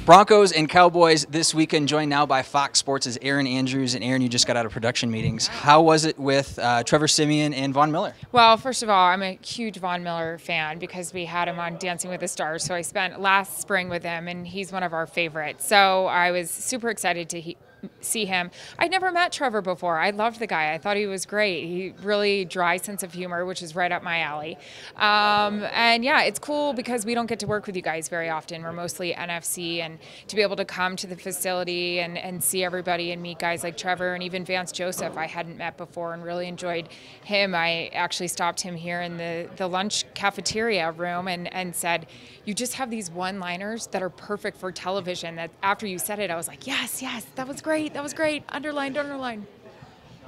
Broncos and Cowboys this weekend, joined now by Fox Sports' Erin Andrews. And Erin, you just got out of production meetings. How was it with Trevor Siemian and Von Miller? Well, first of all, I'm a huge Von Miller fan because we had him on Dancing with the Stars. So I spent last spring with him, and he's one of our favorites. So I was super excited to see him. I'd never met Trevor before. I loved the guy. I thought he was great. He really dry sense of humor, which is right up my alley. And yeah, it's cool because we don't get to work with you guys very often. We're mostly NFC, and to be able to come to the facility and see everybody and meet guys like Trevor and even Vance Joseph I hadn't met before and really enjoyed him. I actually stopped him here in the lunch cafeteria room and said, you just have these one-liners that are perfect for television. That after you said it, I was like, yes, that was great. That was great. Underlined, underlined.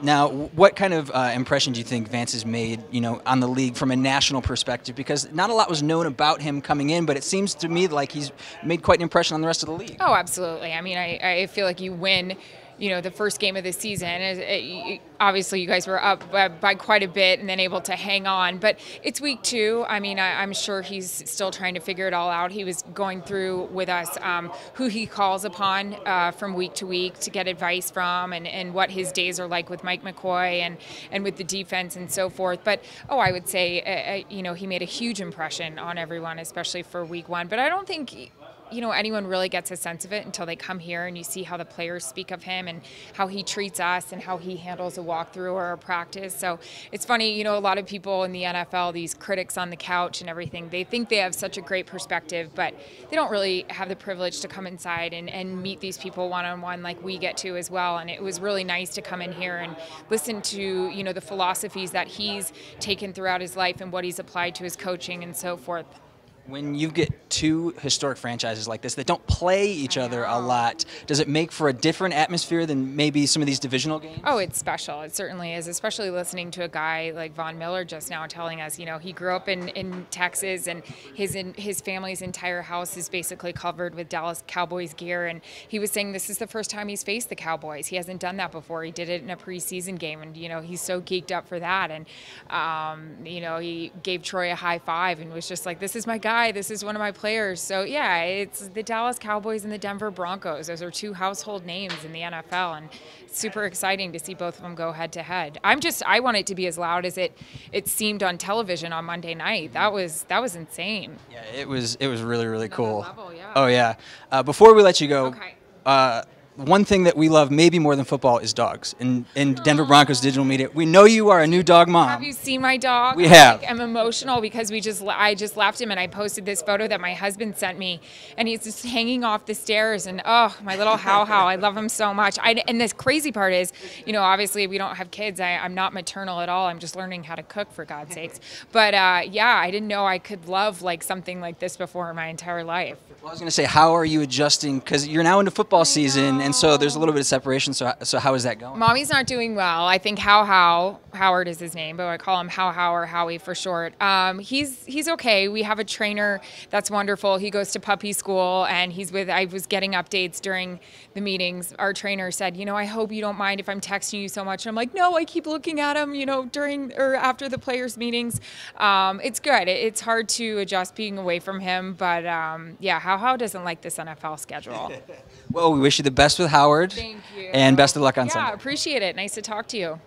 Now, what kind of impression do you think Vance has made, on the league from a national perspective? Because not a lot was known about him coming in, but it seems to me like he's made quite an impression on the rest of the league. Oh, absolutely. I mean, I feel like you win, the first game of the season. Obviously, you guys were up by quite a bit and then able to hang on. But it's week 2. I mean, I'm sure he's still trying to figure it all out. He was going through with us who he calls upon from week to week to get advice from and what his days are like with Mike McCoy and with the defense and so forth. But, I would say, he made a huge impression on everyone, especially for week 1. But I don't think anyone really gets a sense of it until they come here and you see how the players speak of him and how he treats us and how he handles a walkthrough or a practice. So it's funny, a lot of people in the NFL, these critics on the couch and everything, they think they have such a great perspective, but they don't really have the privilege to come inside and meet these people one-on-one like we get to as well. And it was really nice to come in here and listen to, the philosophies that he's taken throughout his life and what he's applied to his coaching and so forth. When you get 2 historic franchises like this that don't play each other a lot, does it make for a different atmosphere than maybe some of these divisional games? Oh, it's special. It certainly is, especially listening to a guy like Von Miller just now telling us, he grew up in Texas and his family's entire house is basically covered with Dallas Cowboys gear. And he was saying this is the first time he's faced the Cowboys. He hasn't done that before. He did it in a preseason game, and, he's so geeked up for that. And, he gave Troy a high five and was just like, this is my guy. This is one of my players. So yeah, it's the Dallas Cowboys and the Denver Broncos. Those are 2 household names in the NFL, and it's super exciting to see both of them go head to head. I want it to be as loud as it seemed on television on Monday night. That was insane. Yeah, it was really, really cool. Level, yeah. Oh yeah. Before we let you go, okay. One thing that we love maybe more than football is dogs. In Denver Broncos digital media, we know you are a new dog mom. Have you seen my dog? We have. I'm emotional because I just left him and I posted this photo that my husband sent me, and he's just hanging off the stairs, and my little how I love him so much. And this crazy part is, obviously we don't have kids. I'm not maternal at all. I'm just learning how to cook, for God's sakes. But yeah, I didn't know I could love like something like this before in my entire life. Well, I was going to say, how are you adjusting? Because you're now into football season, and so there's a little bit of separation. So how is that going? Mommy's not doing well. I think Howard is his name, but I call him How or Howie for short. He's okay. We have a trainer that's wonderful. He goes to puppy school, and I was getting updates during the meetings. Our trainer said, I hope you don't mind if I'm texting you so much. And I'm like, no, I keep looking at him, during or after the players' meetings. It's good. It's hard to adjust being away from him, but yeah, How doesn't like this NFL schedule. Well, we wish you the best with Howard. Thank you. And best of luck on Sunday. Yeah, appreciate it. Nice to talk to you.